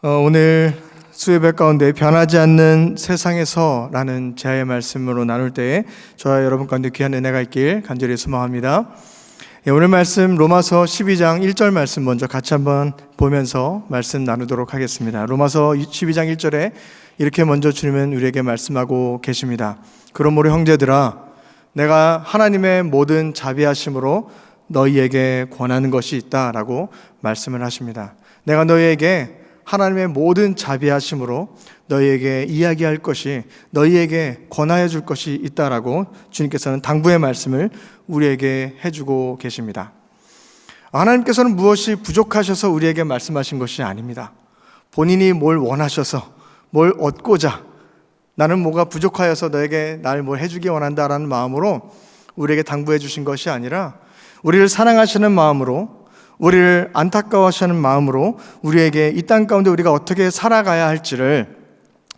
오늘 수요예배 가운데 변하지 않는 세상에서라는 제아의 말씀으로 나눌 때에 저와 여러분 가운데 귀한 은혜가 있길 간절히 소망합니다. 오늘 말씀 로마서 12장 1절 말씀 먼저 같이 한번 보면서 말씀 나누도록 하겠습니다. 로마서 12장 1절에 이렇게 먼저 주님은 우리에게 말씀하고 계십니다. 그러므로 형제들아, 내가 하나님의 모든 자비하심으로 너희에게 권하는 것이 있다라고 말씀을 하십니다. 내가 너희에게 하나님의 모든 자비하심으로 너희에게 이야기할 것이, 너희에게 권하여 줄 것이 있다라고 주님께서는 당부의 말씀을 우리에게 해주고 계십니다. 하나님께서는 무엇이 부족하셔서 우리에게 말씀하신 것이 아닙니다. 본인이 뭘 원하셔서, 뭘 얻고자, 나는 뭐가 부족하여서 너에게 날 뭘 해주기 원한다라는 마음으로 우리에게 당부해 주신 것이 아니라 우리를 사랑하시는 마음으로, 우리를 안타까워하시는 마음으로 우리에게 이 땅 가운데 우리가 어떻게 살아가야 할지를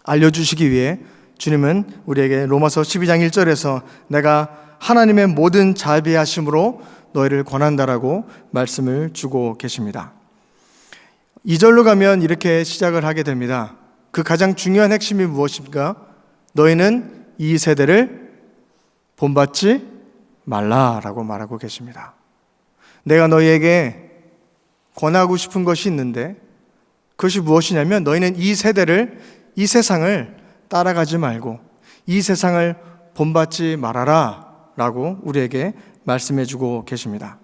알려주시기 위해 주님은 우리에게 로마서 12장 1절에서 내가 하나님의 모든 자비하심으로 너희를 권한다라고 말씀을 주고 계십니다. 2절로 가면 이렇게 시작을 하게 됩니다. 그 가장 중요한 핵심이 무엇입니까? 너희는 이 세대를 본받지 말라라고 말하고 계십니다. 내가 너희에게 권하고 싶은 것이 있는데 그것이 무엇이냐면 너희는 이 세대를, 이 세상을 따라가지 말고 이 세상을 본받지 말아라 라고 우리에게 말씀해 주고 계십니다.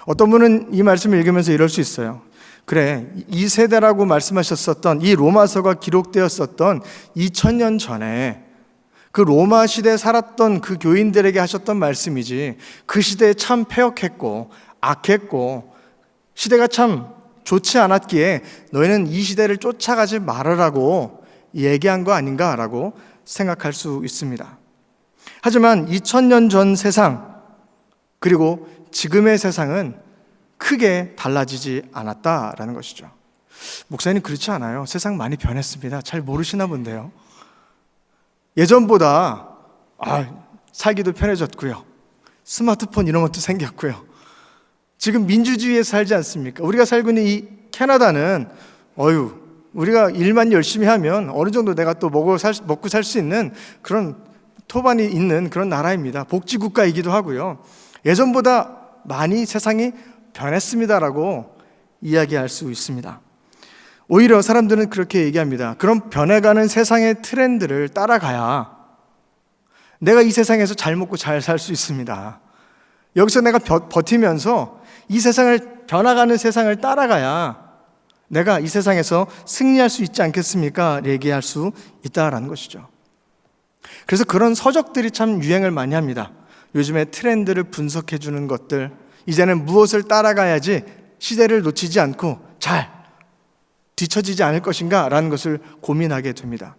어떤 분은 이 말씀을 읽으면서 이럴 수 있어요. 그래, 이 세대라고 말씀하셨었던 이 로마서가 기록되었었던 2000년 전에 그 로마 시대에 살았던 그 교인들에게 하셨던 말씀이지, 그 시대에 참 패역했고 악했고 시대가 참 좋지 않았기에 너희는 이 시대를 쫓아가지 말으라고 얘기한 거 아닌가라고 생각할 수 있습니다. 하지만 2000년 전 세상 그리고 지금의 세상은 크게 달라지지 않았다라는 것이죠. 목사님, 그렇지 않아요. 세상 많이 변했습니다. 잘 모르시나 본데요. 예전보다 살기도 편해졌고요. 스마트폰 이런 것도 생겼고요. 지금 민주주의에 살지 않습니까? 우리가 살고 있는 이 캐나다는 우리가 일만 열심히 하면 어느 정도 내가 또 먹고 살 수 있는 그런 토반이 있는 그런 나라입니다. 복지국가이기도 하고요. 예전보다 많이 세상이 변했습니다라고 이야기할 수 있습니다. 오히려 사람들은 그렇게 얘기합니다. 그럼 변해가는 세상의 트렌드를 따라가야 내가 이 세상에서 잘 먹고 잘 살 수 있습니다. 여기서 내가 버티면서 이 세상을, 변화가는 세상을 따라가야 내가 이 세상에서 승리할 수 있지 않겠습니까? 얘기할 수 있다라는 것이죠. 그래서 그런 서적들이 참 유행을 많이 합니다. 요즘에 트렌드를 분석해 주는 것들, 이제는 무엇을 따라가야지 시대를 놓치지 않고 잘 뒤처지지 않을 것인가 라는 것을 고민하게 됩니다.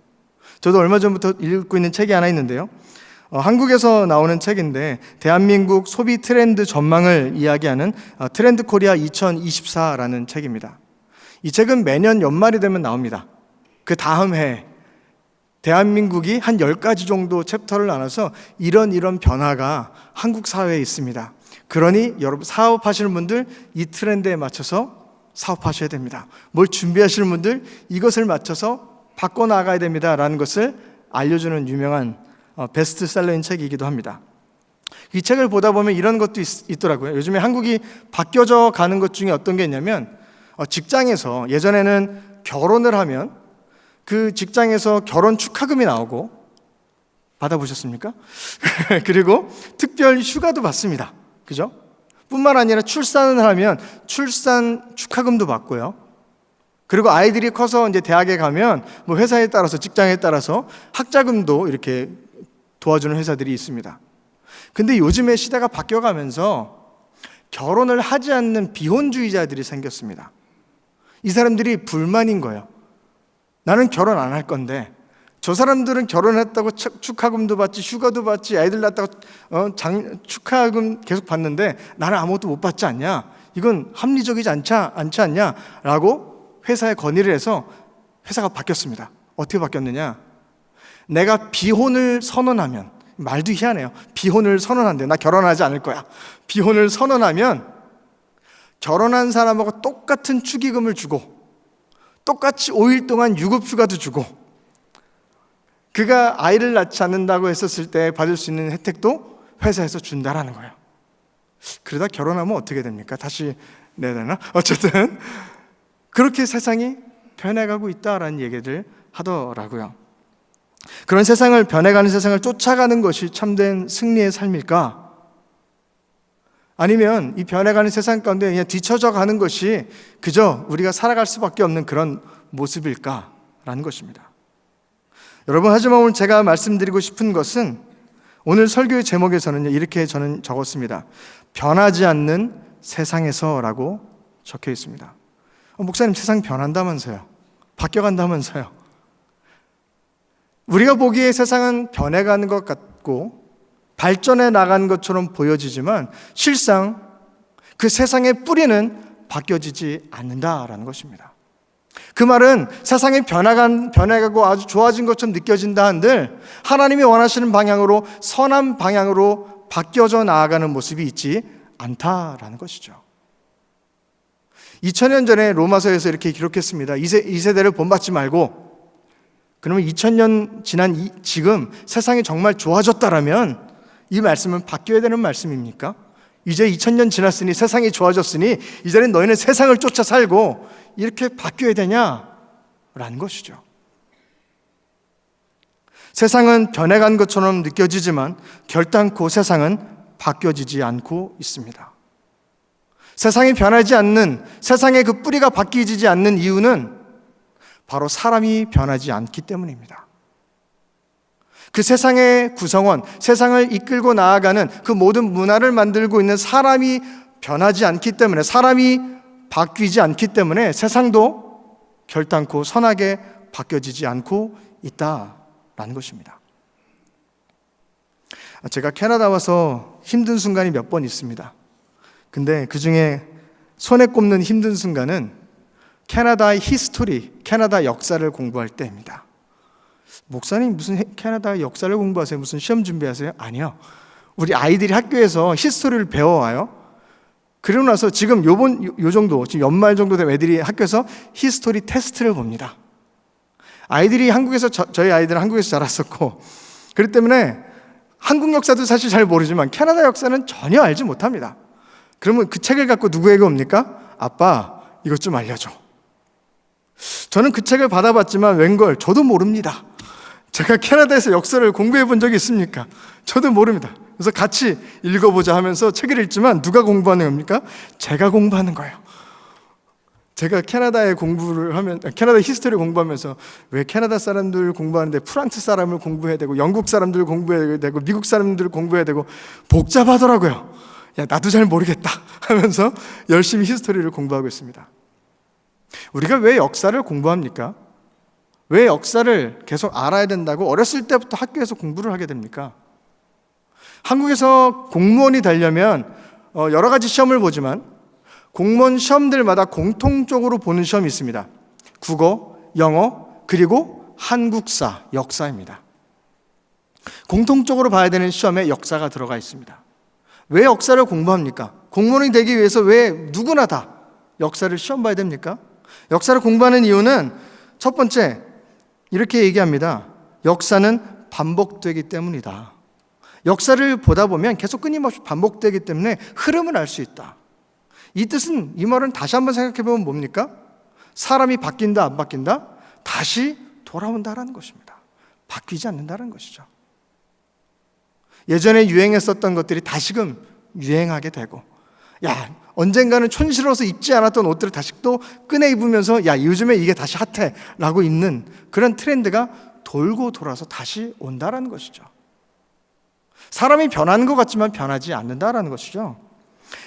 저도 얼마 전부터 읽고 있는 책이 하나 있는데요. 한국에서 나오는 책인데 대한민국 소비 트렌드 전망을 이야기하는 트렌드 코리아 2024라는 책입니다. 이 책은 매년 연말이 되면 나옵니다. 그 다음 해 대한민국이 한 10가지 정도 챕터를 나눠서 이런 변화가 한국 사회에 있습니다. 그러니 여러분 사업하시는 분들 이 트렌드에 맞춰서 사업하셔야 됩니다. 뭘 준비하시는 분들 이것을 맞춰서 바꿔나가야 됩니다 라는 것을 알려주는 유명한 베스트셀러인 책이기도 합니다. 이 책을 보다 보면 이런 것도 있더라고요. 요즘에 한국이 바뀌어져 가는 것 중에 어떤 게 있냐면 직장에서 예전에는 결혼을 하면 그 직장에서 결혼 축하금이 나오고, 받아보셨습니까? 그리고 특별 휴가도 받습니다. 그죠? 뿐만 아니라 출산을 하면 출산 축하금도 받고요. 그리고 아이들이 커서 이제 대학에 가면 뭐 회사에 따라서, 직장에 따라서 학자금도 이렇게 도와주는 회사들이 있습니다. 근데 요즘에 시대가 바뀌어가면서 결혼을 하지 않는 비혼주의자들이 생겼습니다. 이 사람들이 불만인 거예요. 나는 결혼 안 할 건데 저 사람들은 결혼했다고 축하금도 받지, 휴가도 받지, 아이들 낳았다고 축하금 계속 받는데 나는 아무것도 못 받지 않냐? 이건 합리적이지 않지 않냐? 라고 회사에 건의를 해서 회사가 바뀌었습니다. 어떻게 바뀌었느냐? 내가 비혼을 선언하면, 말도 희한해요. 비혼을 선언한대. 나 결혼하지 않을 거야. 비혼을 선언하면 결혼한 사람하고 똑같은 축의금을 주고 똑같이 5일 동안 유급휴가도 주고 그가 아이를 낳지 않는다고 했었을 때 받을 수 있는 혜택도 회사에서 준다라는 거예요. 그러다 결혼하면 어떻게 됩니까? 다시 내야 되나? 어쨌든 그렇게 세상이 변해가고 있다라는 얘기를 하더라고요. 그런 세상을, 변해가는 세상을 쫓아가는 것이 참된 승리의 삶일까? 아니면 이 변해가는 세상 가운데 그냥 뒤처져 가는 것이 그저 우리가 살아갈 수밖에 없는 그런 모습일까라는 것입니다. 여러분, 하지만 오늘 제가 말씀드리고 싶은 것은 오늘 설교의 제목에서는 이렇게 저는 적었습니다. 변하지 않는 세상에서라고 적혀 있습니다. 목사님, 세상 변한다면서요. 바뀌어간다면서요. 우리가 보기에 세상은 변해가는 것 같고 발전해 나가는 것처럼 보여지지만 실상 그 세상의 뿌리는 바뀌어지지 않는다라는 것입니다. 그 말은 세상이 변해가고 아주 좋아진 것처럼 느껴진다 한들 하나님이 원하시는 방향으로, 선한 방향으로 바뀌어져 나아가는 모습이 있지 않다라는 것이죠. 2000년 전에 로마서에서 이렇게 기록했습니다. 이 세대를 본받지 말고, 그러면 2000년 지난 지금 세상이 정말 좋아졌다라면 이 말씀은 바뀌어야 되는 말씀입니까? 이제 2000년 지났으니 세상이 좋아졌으니 이제는 너희는 세상을 쫓아 살고 이렇게 바뀌어야 되냐라는 것이죠. 세상은 변해간 것처럼 느껴지지만 결단코 세상은 바뀌어지지 않고 있습니다. 세상이 변하지 않는, 세상의 그 뿌리가 바뀌지 않는 이유는 바로 사람이 변하지 않기 때문입니다. 그 세상의 구성원, 세상을 이끌고 나아가는 그 모든 문화를 만들고 있는 사람이 변하지 않기 때문에, 사람이 바뀌지 않기 때문에 세상도 결단코 선하게 바뀌어지지 않고 있다라는 것입니다. 제가 캐나다 와서 힘든 순간이 몇 번 있습니다. 근데 그 중에 손에 꼽는 힘든 순간은 캐나다의 히스토리, 캐나다 역사를 공부할 때입니다. 목사님, 무슨 캐나다 역사를 공부하세요? 무슨 시험 준비하세요? 아니요. 우리 아이들이 학교에서 히스토리를 배워와요. 그러고 나서 지금 요 정도, 지금 연말 정도 되면 애들이 학교에서 히스토리 테스트를 봅니다. 아이들이 한국에서, 저희 아이들은 한국에서 자랐었고, 그렇기 때문에 한국 역사도 사실 잘 모르지만 캐나다 역사는 전혀 알지 못합니다. 그러면 그 책을 갖고 누구에게 옵니까? 아빠, 이것 좀 알려줘. 저는 그 책을 받아봤지만 웬걸 저도 모릅니다. 제가 캐나다에서 역사를 공부해 본 적이 있습니까? 저도 모릅니다. 그래서 같이 읽어보자 하면서 책을 읽지만 누가 공부하는 겁니까? 제가 공부하는 거예요. 제가 캐나다에 공부를 하면, 캐나다 히스토리 공부하면서 왜 캐나다 사람들 공부하는데 프랑스 사람을 공부해야 되고 영국 사람들 공부해야 되고 미국 사람들 공부해야 되고 복잡하더라고요. 야, 나도 잘 모르겠다 하면서 열심히 히스토리를 공부하고 있습니다. 우리가 왜 역사를 공부합니까? 왜 역사를 계속 알아야 된다고 어렸을 때부터 학교에서 공부를 하게 됩니까? 한국에서 공무원이 되려면 여러 가지 시험을 보지만 공무원 시험들마다 공통적으로 보는 시험이 있습니다. 국어, 영어, 그리고 한국사, 역사입니다. 공통적으로 봐야 되는 시험에 역사가 들어가 있습니다. 왜 역사를 공부합니까? 공무원이 되기 위해서 왜 누구나 다 역사를 시험 봐야 됩니까? 역사를 공부하는 이유는 첫 번째, 이렇게 얘기합니다. 역사는 반복되기 때문이다. 역사를 보다 보면 계속 끊임없이 반복되기 때문에 흐름을 알 수 있다. 이 뜻은, 이 말은 다시 한번 생각해 보면 뭡니까? 사람이 바뀐다, 안 바뀐다? 다시 돌아온다라는 것입니다. 바뀌지 않는다는 것이죠. 예전에 유행했었던 것들이 다시금 유행하게 되고, 야, 언젠가는 촌스러워서 입지 않았던 옷들을 다시 또 꺼내 입으면서 야, 요즘에 이게 다시 핫해 라고 입는 그런 트렌드가 돌고 돌아서 다시 온다라는 것이죠. 사람이 변하는 것 같지만 변하지 않는다라는 것이죠.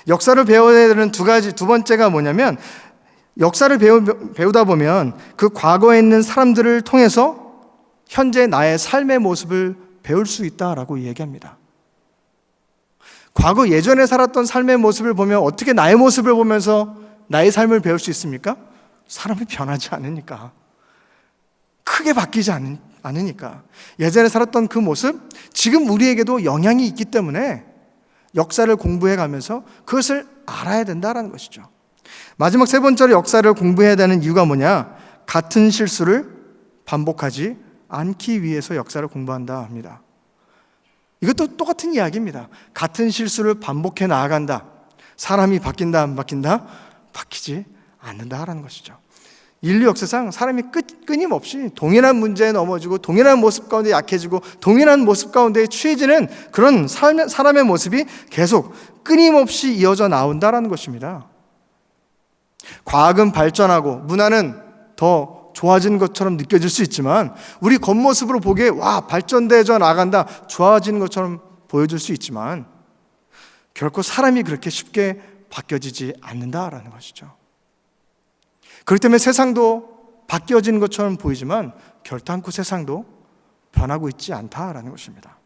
역사를 배워야 되는 두 번째가 뭐냐면, 역사를 배우다 보면 그 과거에 있는 사람들을 통해서 현재 나의 삶의 모습을 배울 수 있다라고 얘기합니다. 과거 예전에 살았던 삶의 모습을 보면 어떻게 나의 모습을 보면서 나의 삶을 배울 수 있습니까? 사람이 변하지 않으니까. 크게 바뀌지 않으니까. 예전에 살았던 그 모습, 지금 우리에게도 영향이 있기 때문에 역사를 공부해 가면서 그것을 알아야 된다는 것이죠. 마지막 세 번째로 역사를 공부해야 되는 이유가 뭐냐? 같은 실수를 반복하지 않기 위해서 역사를 공부한다 합니다. 이것도 똑같은 이야기입니다. 같은 실수를 반복해 나아간다. 사람이 바뀐다, 안 바뀐다? 바뀌지 않는다라는 것이죠. 인류 역사상 사람이 끊임없이 동일한 문제에 넘어지고 동일한 모습 가운데 약해지고 동일한 모습 가운데 취해지는 그런 사람의 모습이 계속 끊임없이 이어져 나온다라는 것입니다. 과학은 발전하고 문화는 더 좋아진 것처럼 느껴질 수 있지만 우리 겉모습으로 보기에 발전되어 나간다, 좋아지는 것처럼 보여줄 수 있지만 결코 사람이 그렇게 쉽게 바뀌어지지 않는다라는 것이죠. 그렇기 때문에 세상도 바뀌어지는 것처럼 보이지만 결단코 세상도 변하고 있지 않다라는 것입니다.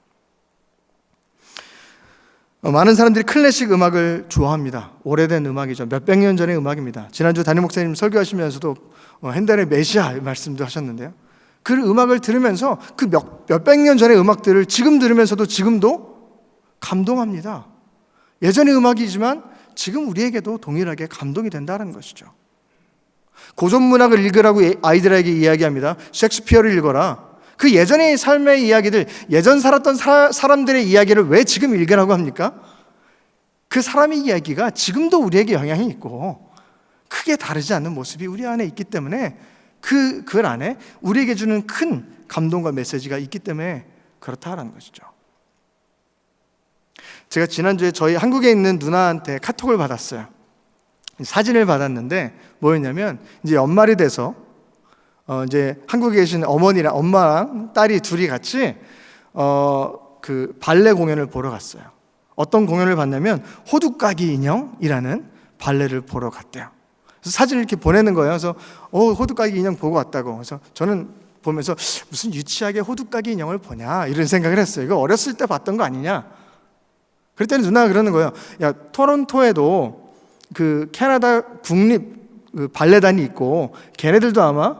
많은 사람들이 클래식 음악을 좋아합니다. 오래된 음악이죠. 몇백 년 전의 음악입니다. 지난주 담임 목사님 설교하시면서도 핸델의 메시아 말씀도 하셨는데요. 그 음악을 들으면서 그 몇백 년 전의 음악들을 지금 들으면서도 지금도 감동합니다. 예전의 음악이지만 지금 우리에게도 동일하게 감동이 된다는 것이죠. 고전 문학을 읽으라고 아이들에게 이야기합니다. 셰익스피어를 읽어라. 그 예전의 삶의 이야기들, 예전 살았던 사람들의 이야기를 왜 지금 읽으라고 합니까? 그 사람의 이야기가 지금도 우리에게 영향이 있고 크게 다르지 않는 모습이 우리 안에 있기 때문에 그 글 안에 우리에게 주는 큰 감동과 메시지가 있기 때문에 그렇다라는 것이죠. 제가 지난주에 저희 한국에 있는 누나한테 카톡을 받았어요. 사진을 받았는데 뭐였냐면 이제 연말이 돼서 이제 한국에 계신 어머니랑 엄마랑 딸이 둘이 같이 그 발레 공연을 보러 갔어요. 어떤 공연을 봤냐면 호두까기 인형이라는 발레를 보러 갔대요. 그래서 사진을 이렇게 보내는 거예요. 그래서 호두까기 인형 보고 왔다고. 그래서 저는 보면서 무슨 유치하게 호두까기 인형을 보냐 이런 생각을 했어요. 이거 어렸을 때 봤던 거 아니냐. 그랬더니 누나가 그러는 거예요. 야, 토론토에도 그 캐나다 국립 그 발레단이 있고 걔네들도 아마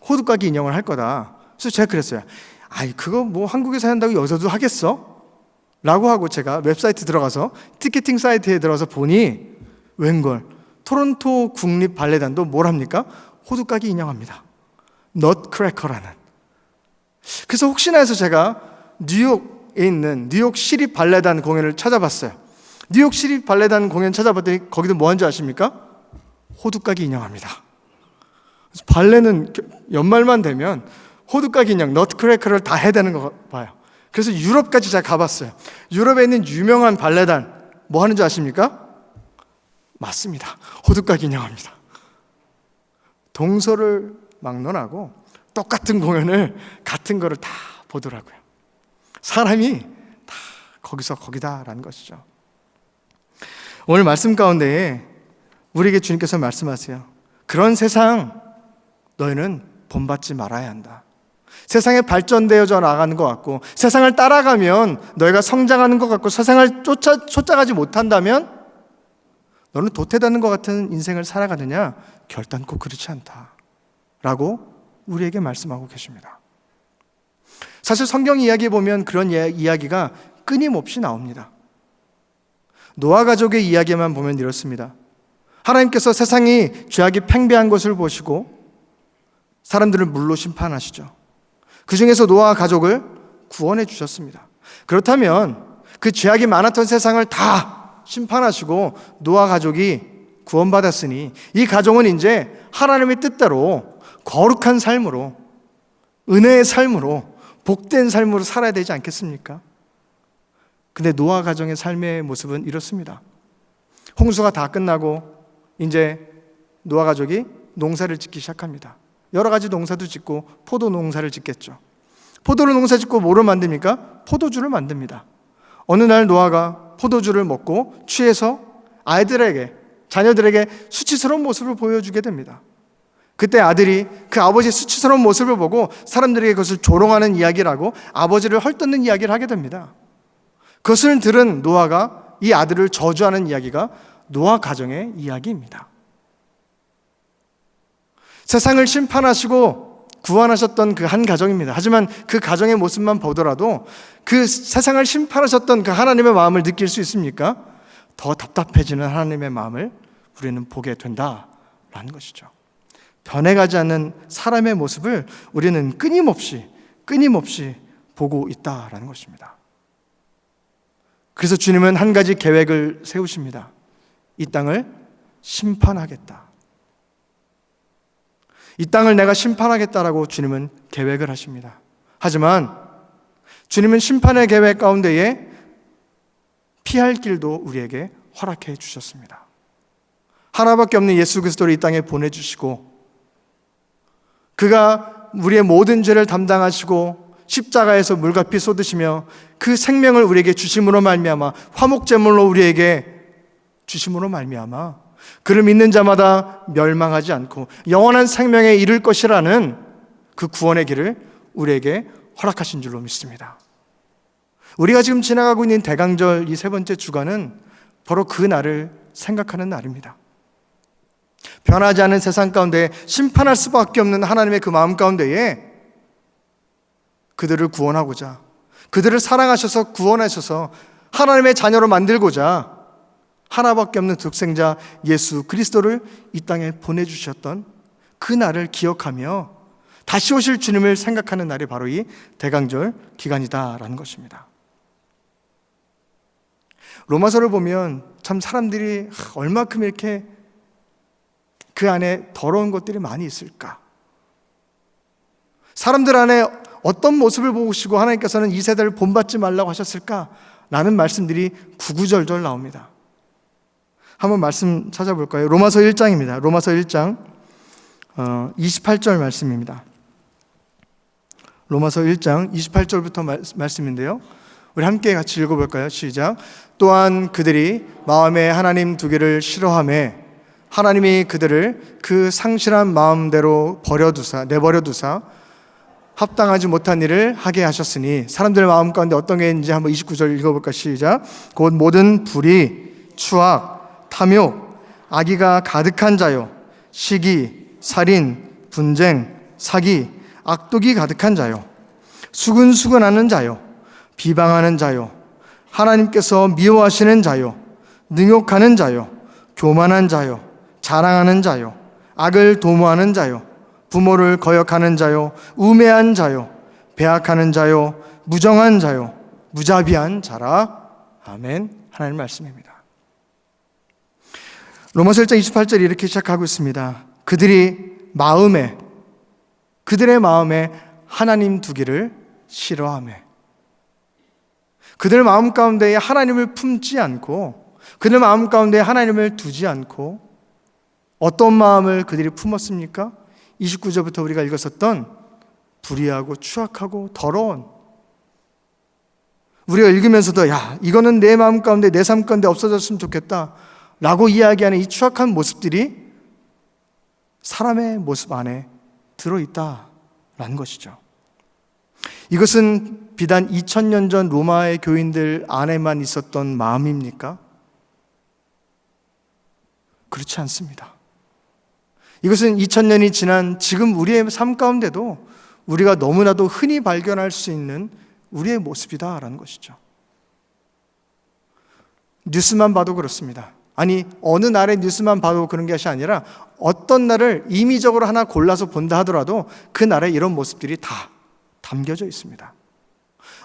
호두까기 인형을 할 거다. 그래서 제가 그랬어요. 아이 그거 뭐 한국에서 한다고 여기서도 하겠어? 라고 하고 제가 웹사이트 들어가서 티켓팅 사이트에 들어가서 보니 웬걸 토론토 국립 발레단도 뭘 합니까? 호두까기 인형합니다. 넛크래커라는. 그래서 혹시나 해서 제가 뉴욕에 있는 뉴욕 시립 발레단 공연을 찾아봤어요. 뉴욕 시립 발레단 공연 찾아봤더니 거기도 뭐 한 줄 아십니까? 호두까기 인형합니다. 발레는 연말만 되면 호두까기 인형, 넛크래커를 다 해야 되는 거 봐요. 그래서 유럽까지 제가 가봤어요. 유럽에 있는 유명한 발레단 뭐 하는 줄 아십니까? 맞습니다. 호두까기 인형합니다. 동서를 막론하고 똑같은 공연을 같은 거를 다 보더라고요. 사람이 다 거기서 거기다라는 것이죠. 오늘 말씀 가운데 우리에게 주님께서 말씀하세요. 그런 세상 너희는 본받지 말아야 한다. 세상에 발전되어져 나가는 것 같고 세상을 따라가면 너희가 성장하는 것 같고 세상을 쫓아가지 못한다면 너는 도태되는 것 같은 인생을 살아가느냐? 결단코 그렇지 않다 라고 우리에게 말씀하고 계십니다. 사실 성경 이야기에 보면 그런 이야기가 끊임없이 나옵니다. 노아 가족의 이야기만 보면 이렇습니다. 하나님께서 세상이 죄악이 팽배한 것을 보시고 사람들을 물로 심판하시죠. 그 중에서 노아 가족을 구원해 주셨습니다. 그렇다면 그 죄악이 많았던 세상을 다 심판하시고 노아 가족이 구원받았으니 이 가족은 이제 하나님의 뜻대로 거룩한 삶으로 은혜의 삶으로 복된 삶으로 살아야 되지 않겠습니까? 근데 노아 가정의 삶의 모습은 이렇습니다. 홍수가 다 끝나고 이제 노아 가족이 농사를 짓기 시작합니다. 여러 가지 농사도 짓고 포도 농사를 짓겠죠. 포도를 농사 짓고 뭐를 만듭니까? 포도주를 만듭니다. 어느 날 노아가 포도주를 먹고 취해서 아이들에게, 자녀들에게 수치스러운 모습을 보여주게 됩니다. 그때 아들이 그 아버지의 수치스러운 모습을 보고 사람들에게 그것을 조롱하는 이야기를 하고 아버지를 헐뜯는 이야기를 하게 됩니다. 그것을 들은 노아가 이 아들을 저주하는 이야기가 노아 가정의 이야기입니다. 세상을 심판하시고 구원하셨던 그 한 가정입니다. 하지만 그 가정의 모습만 보더라도 그 세상을 심판하셨던 그 하나님의 마음을 느낄 수 있습니까? 더 답답해지는 하나님의 마음을 우리는 보게 된다라는 것이죠. 변해가지 않는 사람의 모습을 우리는 끊임없이 보고 있다라는 것입니다. 그래서 주님은 한 가지 계획을 세우십니다. 이 땅을 심판하겠다. 이 땅을 내가 심판하겠다라고 주님은 계획을 하십니다. 하지만 주님은 심판의 계획 가운데에 피할 길도 우리에게 허락해 주셨습니다. 하나밖에 없는 예수 그리스도를 이 땅에 보내주시고 그가 우리의 모든 죄를 담당하시고 십자가에서 물과 피 쏟으시며 그 생명을 우리에게 주심으로 말미암아 화목제물로 우리에게 주심으로 말미암아 그를 믿는 자마다 멸망하지 않고 영원한 생명에 이를 것이라는 그 구원의 길을 우리에게 허락하신 줄로 믿습니다. 우리가 지금 지나가고 있는 대강절 이 세 번째 주간은 바로 그 날을 생각하는 날입니다. 변하지 않은 세상 가운데 심판할 수밖에 없는 하나님의 그 마음 가운데에 그들을 구원하고자, 그들을 사랑하셔서 구원하셔서 하나님의 자녀로 만들고자 하나밖에 없는 독생자 예수 그리스도를 이 땅에 보내주셨던 그 날을 기억하며 다시 오실 주님을 생각하는 날이 바로 이 대강절 기간이다라는 것입니다. 로마서를 보면 참 사람들이 얼마큼 이렇게 그 안에 더러운 것들이 많이 있을까? 사람들 안에 어떤 모습을 보시고 하나님께서는 이 세대를 본받지 말라고 하셨을까? 라는 말씀들이 구구절절 나옵니다. 한번 말씀 찾아볼까요? 로마서 1장입니다. 로마서 1장 28절 말씀입니다. 로마서 1장 28절부터 말씀인데요. 우리 함께 같이 읽어볼까요? 시작. 또한 그들이 마음에 하나님 두기를 싫어하며 하나님이 그들을 그 상실한 마음대로 내버려 두사 합당하지 못한 일을 하게 하셨으니 사람들의 마음 가운데 어떤 게 있는지 한번 29절 읽어볼까? 시작. 곧 모든 불의, 추악, 탐욕, 악의가 가득한 자요, 시기, 살인, 분쟁, 사기, 악독이 가득한 자요, 수근수근하는 자요, 비방하는 자요, 하나님께서 미워하시는 자요, 능욕하는 자요, 교만한 자요, 자랑하는 자요, 악을 도모하는 자요, 부모를 거역하는 자요, 우매한 자요, 배악하는 자요, 무정한 자요, 무자비한 자라. 아멘. 하나님 말씀입니다. 로마서 1장 28절이 이렇게 시작하고 있습니다. 그들의 마음에 하나님 두기를 싫어하며, 그들 마음 가운데 하나님을 품지 않고 그들 마음 가운데 하나님을 두지 않고 어떤 마음을 그들이 품었습니까? 29절부터 우리가 읽었었던 불의하고 추악하고 더러운, 우리가 읽으면서도 이거는 내 마음 가운데 내 삶 가운데 없어졌으면 좋겠다 라고 이야기하는 이 추악한 모습들이 사람의 모습 안에 들어있다라는 것이죠. 이것은 비단 2000년 전 로마의 교인들 안에만 있었던 마음입니까? 그렇지 않습니다. 이것은 2000년이 지난 지금 우리의 삶 가운데도 우리가 너무나도 흔히 발견할 수 있는 우리의 모습이다라는 것이죠. 뉴스만 봐도 그렇습니다. 아니, 어느 날의 뉴스만 봐도 그런 것이 아니라 어떤 날을 임의적으로 하나 골라서 본다 하더라도 그 날에 이런 모습들이 다 담겨져 있습니다.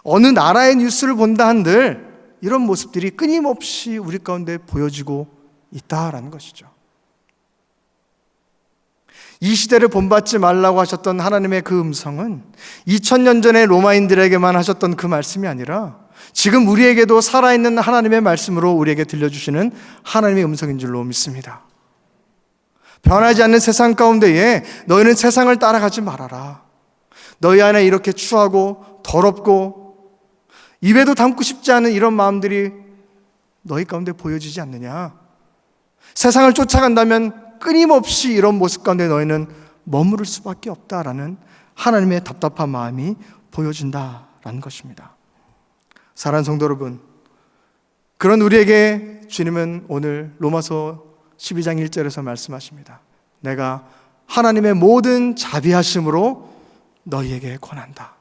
어느 나라의 뉴스를 본다 한들 이런 모습들이 끊임없이 우리 가운데 보여지고 있다라는 것이죠. 이 시대를 본받지 말라고 하셨던 하나님의 그 음성은 2000년 전에 로마인들에게만 하셨던 그 말씀이 아니라 지금 우리에게도 살아있는 하나님의 말씀으로 우리에게 들려주시는 하나님의 음성인 줄로 믿습니다. 변하지 않는 세상 가운데에 너희는 세상을 따라가지 말아라. 너희 안에 이렇게 추하고 더럽고 입에도 담고 싶지 않은 이런 마음들이 너희 가운데 보여지지 않느냐? 세상을 쫓아간다면 끊임없이 이런 모습 가운데 너희는 머무를 수밖에 없다라는 하나님의 답답한 마음이 보여진다라는 것입니다. 사랑하는 성도 여러분, 그런 우리에게 주님은 오늘 로마서 12장 1절에서 말씀하십니다. 내가 하나님의 모든 자비하심으로 너희에게 권한다.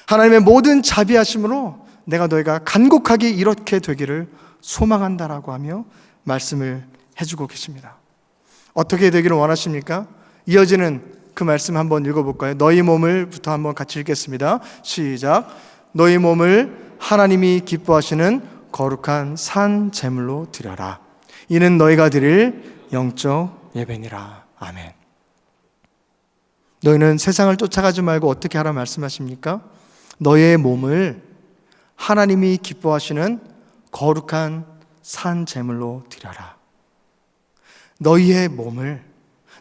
하나님의 모든 자비하심으로 내가 너희가 간곡하게 이렇게 되기를 소망한다라고 하며 말씀을 해주고 계십니다. 어떻게 되기를 원하십니까? 이어지는 그 말씀 한번 읽어볼까요? 너희 몸을부터 한번 같이 읽겠습니다. 시작. 너희 몸을 하나님이 기뻐하시는 거룩한 산 제물로 드려라. 이는 너희가 드릴 영적 예배니라. 아멘. 너희는 세상을 쫓아가지 말고 어떻게 하라 말씀하십니까? 너희의 몸을 하나님이 기뻐하시는 거룩한 산 제물로 드려라. 너희의 몸을,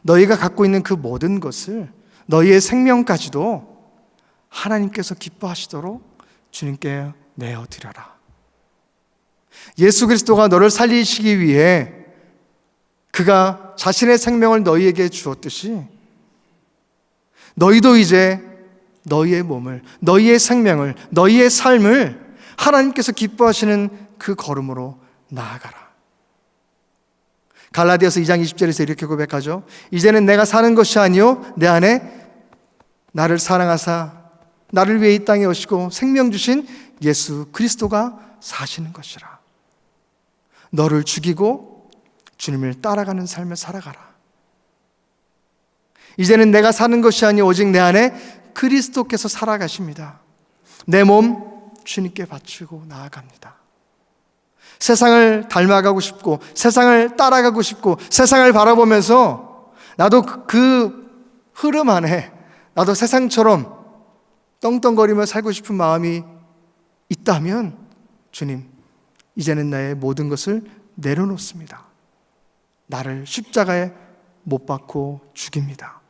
너희가 갖고 있는 그 모든 것을, 너희의 생명까지도 하나님께서 기뻐하시도록 주님께 내어드려라. 예수 그리스도가 너를 살리시기 위해 그가 자신의 생명을 너희에게 주었듯이 너희도 이제 너희의 몸을, 너희의 생명을, 너희의 삶을 하나님께서 기뻐하시는 그 걸음으로 나아가라. 갈라디아서 2장 20절에서 이렇게 고백하죠. 이제는 내가 사는 것이 아니요 내 안에 나를 사랑하사 나를 위해 이 땅에 오시고 생명 주신 예수 그리스도가 사시는 것이라. 너를 죽이고 주님을 따라가는 삶을 살아가라. 이제는 내가 사는 것이 아니요 오직 내 안에 그리스도께서 살아가십니다. 내 몸 주님께 바치고 나아갑니다. 세상을 닮아가고 싶고 세상을 따라가고 싶고 세상을 바라보면서 나도 그 흐름 안에 나도 세상처럼 떵떵거리며 살고 싶은 마음이 있다면 주님, 이제는 나의 모든 것을 내려놓습니다. 나를 십자가에 못 박고 죽입니다.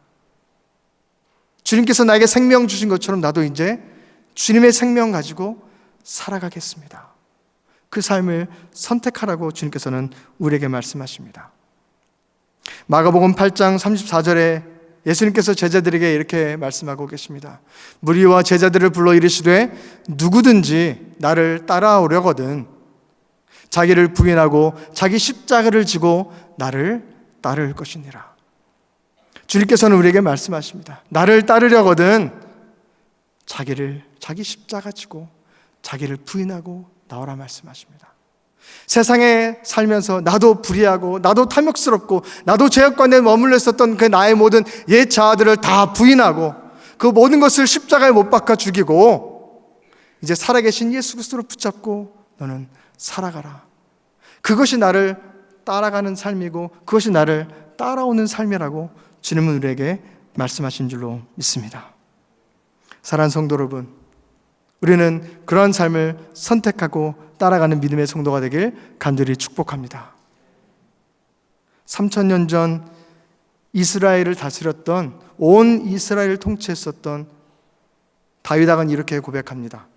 주님께서 나에게 생명 주신 것처럼 나도 이제 주님의 생명 가지고 살아가겠습니다. 그 삶을 선택하라고 주님께서는 우리에게 말씀하십니다. 마가복음 8장 34절에 예수님께서 제자들에게 이렇게 말씀하고 계십니다. 무리와 제자들을 불러 이르시되 누구든지 나를 따라오려거든 자기를 부인하고 자기 십자가를 지고 나를 따를 것이니라. 주님께서는 우리에게 말씀하십니다. 나를 따르려거든 자기 십자가 지고 자기를 부인하고 나오라 말씀하십니다. 세상에 살면서 나도 불의하고 나도 탐욕스럽고 나도 죄악 가운데 머물러 있었던 그 나의 모든 옛 자아들을 다 부인하고 그 모든 것을 십자가에 못 박아 죽이고 이제 살아계신 예수 그리스도를 붙잡고 너는 살아가라. 그것이 나를 따라가는 삶이고 그것이 나를 따라오는 삶이라고 주님은 우리에게 말씀하신 줄로 믿습니다. 사랑하는 성도 여러분, 우리는 그러한 삶을 선택하고 따라가는 믿음의 성도가 되길 간절히 축복합니다. 3000년 전 이스라엘을 다스렸던, 온 이스라엘을 통치했었던 다윗 왕은 이렇게 고백합니다.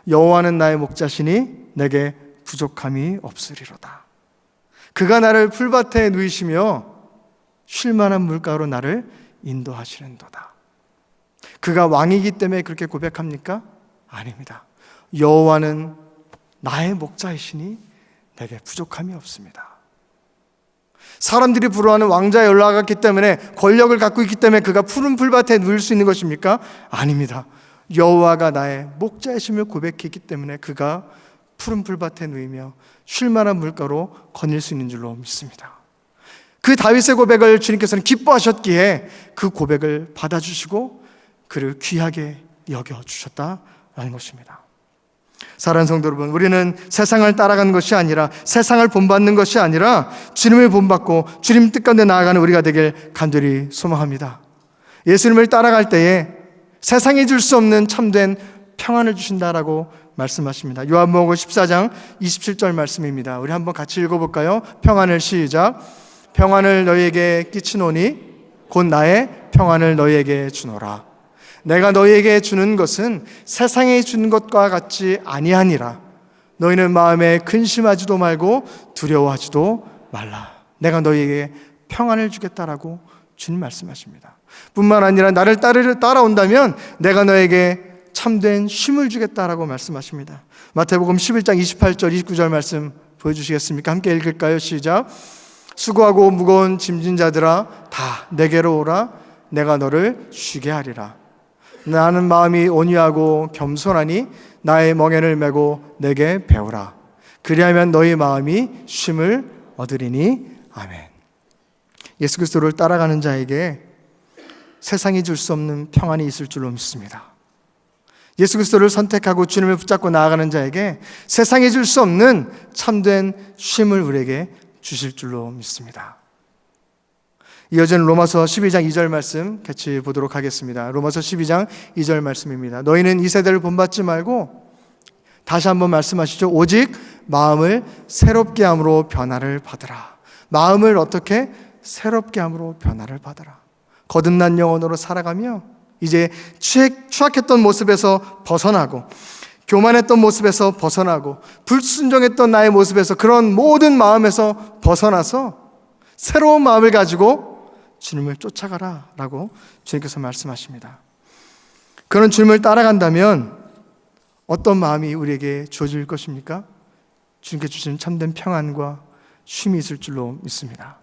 여호와는 나의 목자시니 내게 부족함이 없으리로다. 그가 나를 풀밭에 누이시며 쉴 만한 물가로 나를 인도하시는도다. 그가 왕이기 때문에 그렇게 고백합니까? 아닙니다. 여호와는 나의 목자이시니 내게 부족함이 없습니다. 사람들이 부러워하는 왕자에 올라갔기 때문에, 권력을 갖고 있기 때문에 그가 푸른 풀밭에 누울 수 있는 것입니까? 아닙니다. 여호와가 나의 목자이심을 고백했기 때문에 그가 푸른 풀밭에 누이며 쉴 만한 물가로 거닐 수 있는 줄로 믿습니다. 그 다윗의 고백을 주님께서는 기뻐하셨기에 그 고백을 받아주시고 그를 귀하게 여겨주셨다라는 것입니다. 사랑하는 성도 여러분, 우리는 세상을 따라가는 것이 아니라, 세상을 본받는 것이 아니라 주님을 본받고 주님 뜻 가운데 나아가는 우리가 되길 간절히 소망합니다. 예수님을 따라갈 때에 세상이 줄 수 없는 참된 평안을 주신다라고 말씀하십니다. 요한복음 14장 27절 말씀입니다. 우리 한번 같이 읽어볼까요? 평안을 시작. 평안을 너희에게 끼치노니 곧 나의 평안을 너희에게 주노라. 내가 너희에게 주는 것은 세상에 주는 것과 같지 아니하니라. 너희는 마음에 근심하지도 말고 두려워하지도 말라. 내가 너희에게 평안을 주겠다라고 주님 말씀하십니다. 뿐만 아니라 나를 따라온다면 내가 너에게 참된 쉼을 주겠다라고 말씀하십니다. 마태복음 11장 28절 29절 말씀 보여주시겠습니까? 함께 읽을까요? 시작. 수고하고 무거운 짐진 자들아 다 내게로 오라. 내가 너를 쉬게 하리라. 나는 마음이 온유하고 겸손하니 나의 멍에를 메고 내게 배우라. 그리하면 너희 마음이 쉼을 얻으리니. 아멘. 예수 그리스도를 따라가는 자에게 세상이 줄 수 없는 평안이 있을 줄로 믿습니다. 예수 그리스도를 선택하고 주님을 붙잡고 나아가는 자에게 세상이 줄 수 없는 참된 쉼을 우리에게 주실 줄로 믿습니다. 이어지는 로마서 12장 2절 말씀 같이 보도록 하겠습니다. 로마서 12장 2절 말씀입니다. 너희는 이 세대를 본받지 말고, 다시 한번 말씀하시죠. 오직 마음을 새롭게 함으로 변화를 받으라. 마음을 어떻게? 새롭게 함으로 변화를 받으라. 거듭난 영혼으로 살아가며 이제 추악했던 모습에서 벗어나고, 교만했던 모습에서 벗어나고, 불순종했던 나의 모습에서, 그런 모든 마음에서 벗어나서 새로운 마음을 가지고 주님을 쫓아가라 라고 주님께서 말씀하십니다. 그런 주님을 따라간다면 어떤 마음이 우리에게 주어질 것입니까? 주님께 주시는 참된 평안과 쉼이 있을 줄로 믿습니다.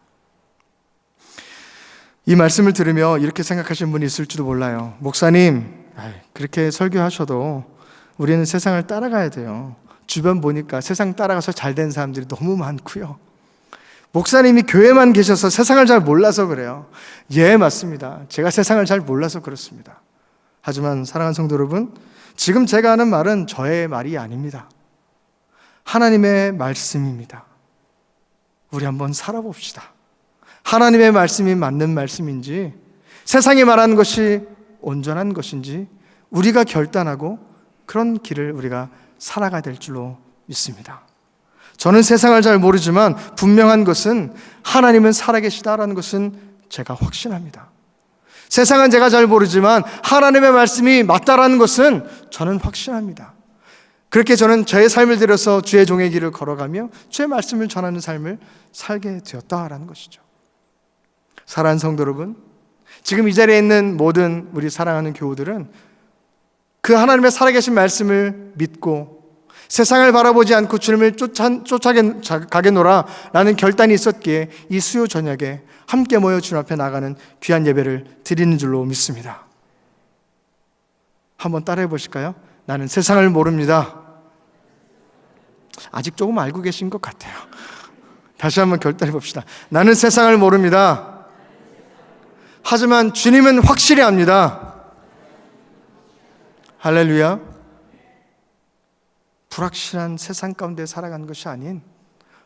이 말씀을 들으며 이렇게 생각하시는 분이 있을지도 몰라요. 목사님, 그렇게 설교하셔도 우리는 세상을 따라가야 돼요. 주변 보니까 세상 따라가서 잘된 사람들이 너무 많고요. 목사님이 교회만 계셔서 세상을 잘 몰라서 그래요. 예, 맞습니다. 제가 세상을 잘 몰라서 그렇습니다. 하지만 사랑하는 성도 여러분, 지금 제가 하는 말은 저의 말이 아닙니다. 하나님의 말씀입니다. 우리 한번 살아봅시다. 하나님의 말씀이 맞는 말씀인지, 세상이 말하는 것이 온전한 것인지 우리가 결단하고 그런 길을 우리가 살아가야 될 줄로 믿습니다. 저는 세상을 잘 모르지만 분명한 것은 하나님은 살아계시다라는 것은 제가 확신합니다. 세상은 제가 잘 모르지만 하나님의 말씀이 맞다라는 것은 저는 확신합니다. 그렇게 저는 저의 삶을 들여서 주의 종의 길을 걸어가며 주의 말씀을 전하는 삶을 살게 되었다라는 것이죠. 사랑하는 성도 여러분, 지금 이 자리에 있는 모든 우리 사랑하는 교우들은 그 하나님의 살아계신 말씀을 믿고 세상을 바라보지 않고 주님을 쫓아가겠노라 라는 결단이 있었기에 이 수요 저녁에 함께 모여 주님 앞에 나가는 귀한 예배를 드리는 줄로 믿습니다. 한번 따라해 보실까요? 나는 세상을 모릅니다. 아직 조금 알고 계신 것 같아요. 다시 한번 결단해 봅시다. 나는 세상을 모릅니다. 하지만 주님은 확실히 압니다. 할렐루야. 불확실한 세상 가운데 살아가는 것이 아닌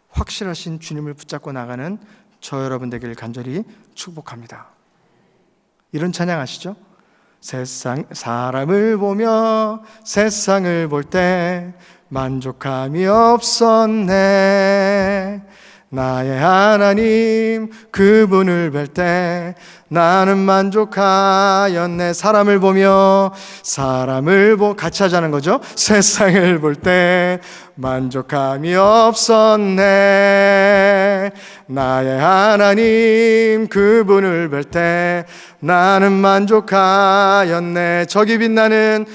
확실하신 주님을 붙잡고 나가는 저 여러분 되기를 간절히 축복합니다. 이런 찬양 아시죠? 사람을 보며 세상을 볼 때 만족함이 없었네. 나의 하나님 그분을 뵐 때 나는 만족하였네. 사람을 보며 같이 하자는 거죠. 세상을 볼 때 만족함이 없었네. 나의 하나님 그분을 뵐 때 나는 만족하였네. 저기 빛나는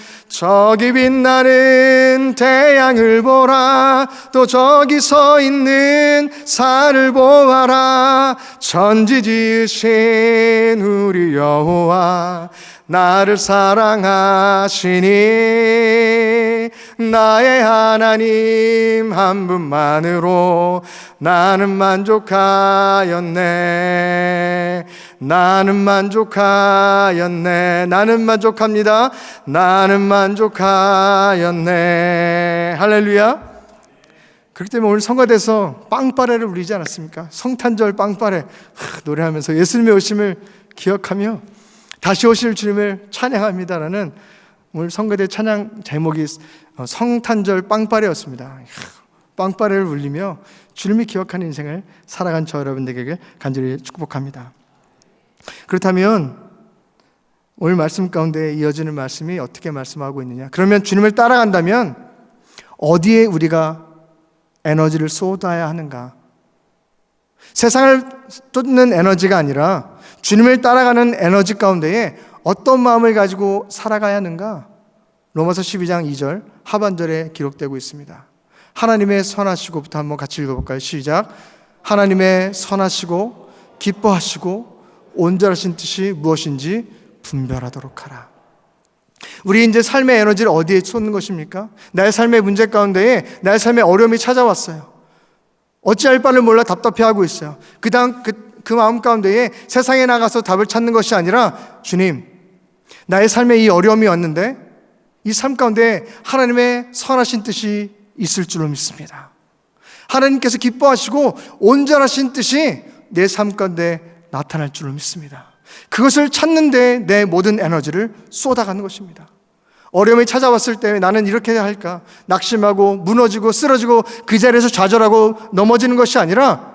태양을 보라. 또 저기 서 있는 산을 보아라. 천지 지으신 우리 여호와 나를 사랑하시니 나의 하나님 한 분만으로 나는 만족하였네. 나는 만족하였네. 나는 만족합니다. 나는 만족하였네. 할렐루야. 그렇기 때문에 오늘 성가대에서 빵빠레를 울리지 않았습니까? 성탄절 빵빠레 노래하면서 예수님의 오심을 기억하며 다시 오실 주님을 찬양합니다라는 오늘 성가대 찬양 제목이 성탄절 빵빠레였습니다. 빵빠레를 울리며 주님이 기억하는 인생을 살아간 저 여러분들에게 간절히 축복합니다. 그렇다면 오늘 말씀 가운데 이어지는 말씀이 어떻게 말씀하고 있느냐? 그러면 주님을 따라간다면 어디에 우리가 에너지를 쏟아야 하는가? 세상을 쫓는 에너지가 아니라 주님을 따라가는 에너지 가운데에 어떤 마음을 가지고 살아가야 하는가? 로마서 12장 2절 하반절에 기록되고 있습니다. 하나님의 선하시고부터 한번 같이 읽어볼까요? 시작. 하나님의 선하시고 기뻐하시고 온전하신 뜻이 무엇인지 분별하도록 하라. 우리 이제 삶의 에너지를 어디에 쏟는 것입니까? 나의 삶의 문제 가운데에 나의 삶의 어려움이 찾아왔어요. 어찌할 바를 몰라 답답해하고 있어요. 그 마음 가운데에 세상에 나가서 답을 찾는 것이 아니라, 주님, 나의 삶에 이 어려움이 왔는데 이 삶 가운데 하나님의 선하신 뜻이 있을 줄로 믿습니다. 하나님께서 기뻐하시고 온전하신 뜻이 내 삶 가운데 나타날 줄로 믿습니다. 그것을 찾는 데 내 모든 에너지를 쏟아가는 것입니다. 어려움이 찾아왔을 때 나는 이렇게 해야 할까? 낙심하고 무너지고 쓰러지고 그 자리에서 좌절하고 넘어지는 것이 아니라,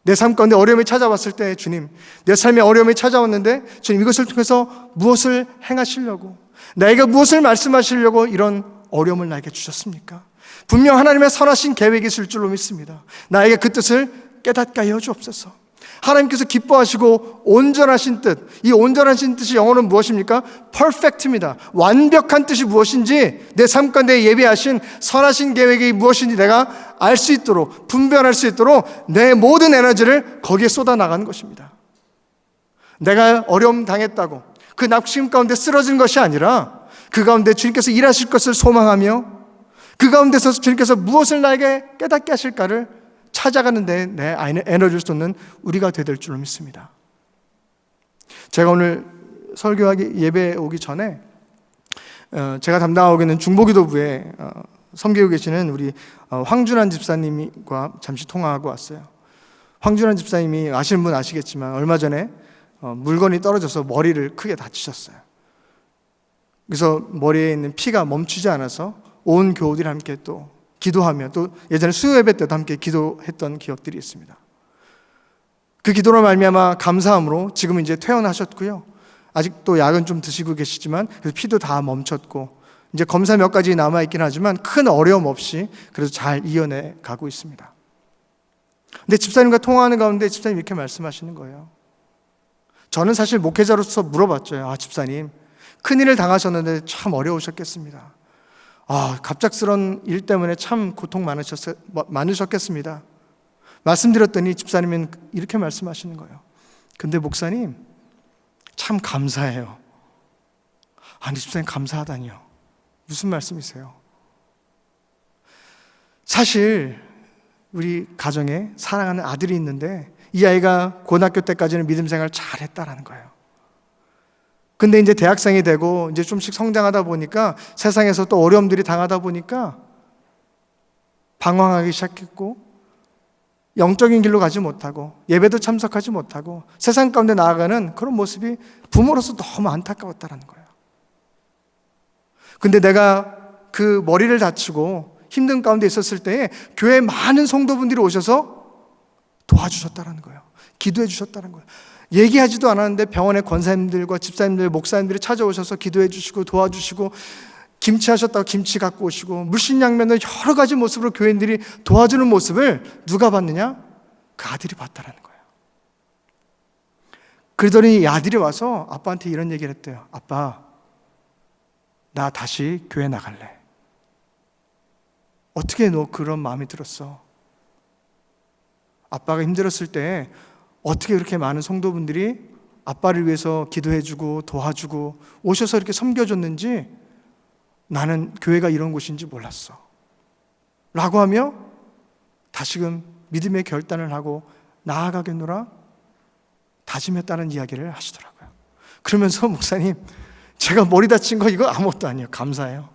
내 삶 가운데 어려움이 찾아왔을 때, 주님, 내 삶에 어려움이 찾아왔는데 주님, 이것을 통해서 무엇을 행하시려고, 나에게 무엇을 말씀하시려고 이런 어려움을 나에게 주셨습니까? 분명 하나님의 선하신 계획이 있을 줄로 믿습니다. 나에게 그 뜻을 깨닫게 하여 주옵소서. 하나님께서 기뻐하시고 온전하신 뜻, 이 온전하신 뜻이 영어로는 무엇입니까? perfect입니다. 완벽한 뜻이 무엇인지, 내 삶 가운데 예비하신 선하신 계획이 무엇인지 내가 알 수 있도록, 분별할 수 있도록 내 모든 에너지를 거기에 쏟아나가는 것입니다. 내가 어려움 당했다고 그 낙심 가운데 쓰러진 것이 아니라, 그 가운데 주님께서 일하실 것을 소망하며 그 가운데서 주님께서 무엇을 나에게 깨닫게 하실까를 찾아가는 데 내 에너지를 쏟는 우리가 되야 될 줄로 믿습니다. 제가 오늘 설교하기 예배 오기 전에 제가 담당하고 있는 중보기도부에 섬기고 계시는 우리 황준환 집사님과 잠시 통화하고 왔어요. 황준환 집사님이 아시는 분 아시겠지만 얼마 전에 물건이 떨어져서 머리를 크게 다치셨어요. 그래서 머리에 있는 피가 멈추지 않아서 온 교우들이 함께 또 기도하며, 또 예전에 수요예배 때도 함께 기도했던 기억들이 있습니다. 그 기도로 말미암아 감사함으로 지금 이제 퇴원하셨고요. 아직도 약은 좀 드시고 계시지만 그래서 피도 다 멈췄고 이제 검사 몇 가지 남아 있긴 하지만 큰 어려움 없이 그래서 잘 이어내 가고 있습니다. 근데 집사님과 통화하는 가운데 집사님이 이렇게 말씀하시는 거예요. 저는 사실 목회자로서 물어봤죠. 집사님, 큰일을 당하셨는데 참 어려우셨겠습니다. 갑작스런 일 때문에 참 고통 많으셨겠습니다. 말씀드렸더니 집사님은 이렇게 말씀하시는 거예요. 근데 목사님, 참 감사해요. 아니, 집사님 감사하다니요. 무슨 말씀이세요? 사실 우리 가정에 사랑하는 아들이 있는데 이 아이가 고등학교 때까지는 믿음 생활 잘했다라는 거예요. 근데 이제 대학생이 되고 이제 좀씩 성장하다 보니까 세상에서 또 어려움들이 당하다 보니까 방황하기 시작했고, 영적인 길로 가지 못하고 예배도 참석하지 못하고 세상 가운데 나아가는 그런 모습이 부모로서 너무 안타까웠다는 거예요. 근데 내가 그 머리를 다치고 힘든 가운데 있었을 때에 교회에 많은 성도분들이 오셔서 도와주셨다는 거예요. 기도해 주셨다는 거예요. 얘기하지도 않았는데 병원의 권사님들과 집사님들, 목사님들이 찾아오셔서 기도해 주시고 도와주시고, 김치 하셨다고 김치 갖고 오시고, 물신양면을 여러 가지 모습으로 교인들이 도와주는 모습을 누가 봤느냐? 그 아들이 봤다라는 거예요. 그러더니 이 아들이 와서 아빠한테 이런 얘기를 했대요. 아빠, 나 다시 교회 나갈래. 어떻게 너 그런 마음이 들었어? 아빠가 힘들었을 때 어떻게 그렇게 많은 성도분들이 아빠를 위해서 기도해주고 도와주고 오셔서 이렇게 섬겨줬는지 나는 교회가 이런 곳인지 몰랐어 라고 하며 다시금 믿음의 결단을 하고 나아가겠노라 다짐했다는 이야기를 하시더라고요. 그러면서 목사님, 제가 머리 다친 거 이거 아무것도 아니에요. 감사해요.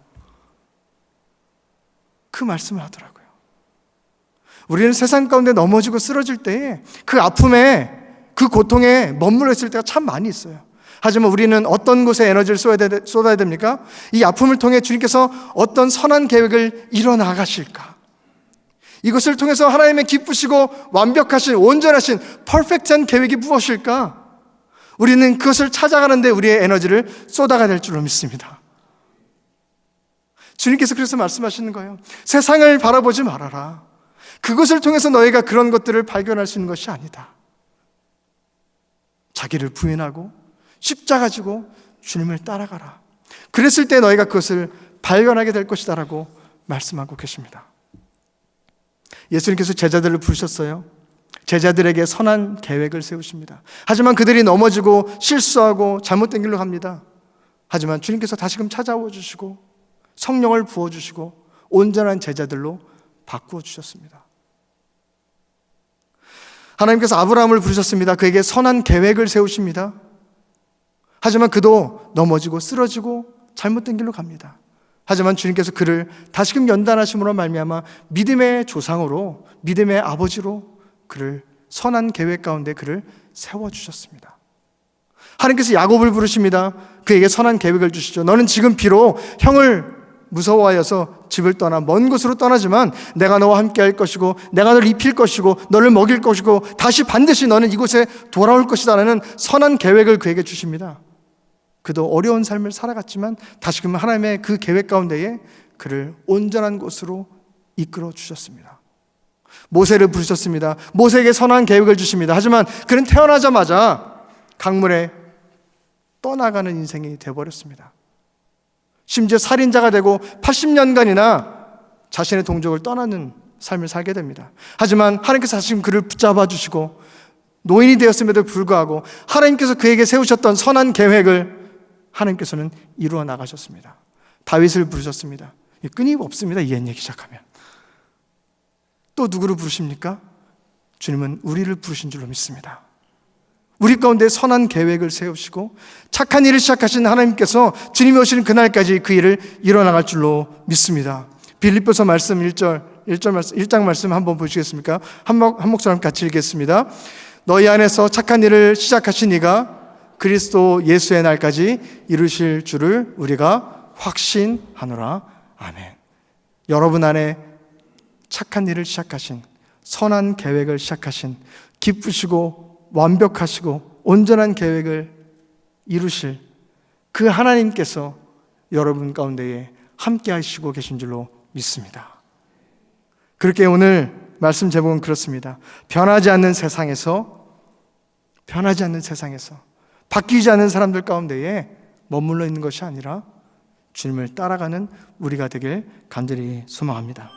그 말씀을 하더라고요. 우리는 세상 가운데 넘어지고 쓰러질 때에 그 아픔에, 그 고통에 머물러 있을 때가 참 많이 있어요. 하지만 우리는 어떤 곳에 에너지를 쏟아야 됩니까? 이 아픔을 통해 주님께서 어떤 선한 계획을 이뤄나가실까? 이것을 통해서 하나님의 기쁘시고 완벽하신, 온전하신, 퍼펙트한 계획이 무엇일까? 우리는 그것을 찾아가는데 우리의 에너지를 쏟아가야 될 줄로 믿습니다. 주님께서 그래서 말씀하시는 거예요. 세상을 바라보지 말아라. 그것을 통해서 너희가 그런 것들을 발견할 수 있는 것이 아니다. 자기를 부인하고 십자가 지고 주님을 따라가라. 그랬을 때 너희가 그것을 발견하게 될 것이다 라고 말씀하고 계십니다. 예수님께서 제자들을 부르셨어요. 제자들에게 선한 계획을 세우십니다. 하지만 그들이 넘어지고 실수하고 잘못된 길로 갑니다. 하지만 주님께서 다시금 찾아와 주시고 성령을 부어주시고 온전한 제자들로 바꾸어 주셨습니다. 하나님께서 아브라함을 부르셨습니다. 그에게 선한 계획을 세우십니다. 하지만 그도 넘어지고 쓰러지고 잘못된 길로 갑니다. 하지만 주님께서 그를 다시금 연단하심으로 말미암아 믿음의 조상으로, 믿음의 아버지로 그를 선한 계획 가운데 그를 세워주셨습니다. 하나님께서 야곱을 부르십니다. 그에게 선한 계획을 주시죠. 너는 지금 비록 형을 무서워하여서 집을 떠나 먼 곳으로 떠나지만 내가 너와 함께 할 것이고 내가 너를 입힐 것이고 너를 먹일 것이고 다시 반드시 너는 이곳에 돌아올 것이다 라는 선한 계획을 그에게 주십니다. 그도 어려운 삶을 살아갔지만 다시금 하나님의 그 계획 가운데에 그를 온전한 곳으로 이끌어 주셨습니다. 모세를 부르셨습니다. 모세에게 선한 계획을 주십니다. 하지만 그는 태어나자마자 강물에 떠나가는 인생이 되어버렸습니다. 심지어 살인자가 되고 80년간이나 자신의 동족을 떠나는 삶을 살게 됩니다. 하지만 하나님께서 다시금 그를 붙잡아 주시고 노인이 되었음에도 불구하고 하나님께서 그에게 세우셨던 선한 계획을 하나님께서는 이루어 나가셨습니다. 다윗을 부르셨습니다. 끊임없습니다. 이 옛 얘기 시작하면. 또 누구를 부르십니까? 주님은 우리를 부르신 줄로 믿습니다. 우리 가운데 선한 계획을 세우시고 착한 일을 시작하신 하나님께서 주님이 오시는 그날까지 그 일을 이뤄나갈 줄로 믿습니다. 빌립보서 말씀 1장 말씀 한번 보시겠습니까? 한 목소리 같이 읽겠습니다. 너희 안에서 착한 일을 시작하신 이가 그리스도 예수의 날까지 이루실 줄을 우리가 확신하노라. 아멘. 여러분 안에 착한 일을 시작하신, 선한 계획을 시작하신, 기쁘시고 완벽하시고 온전한 계획을 이루실 그 하나님께서 여러분 가운데에 함께 하시고 계신 줄로 믿습니다. 그렇게 오늘 말씀 제목은 그렇습니다. 변하지 않는 세상에서 바뀌지 않는 사람들 가운데에 머물러 있는 것이 아니라 주님을 따라가는 우리가 되길 간절히 소망합니다.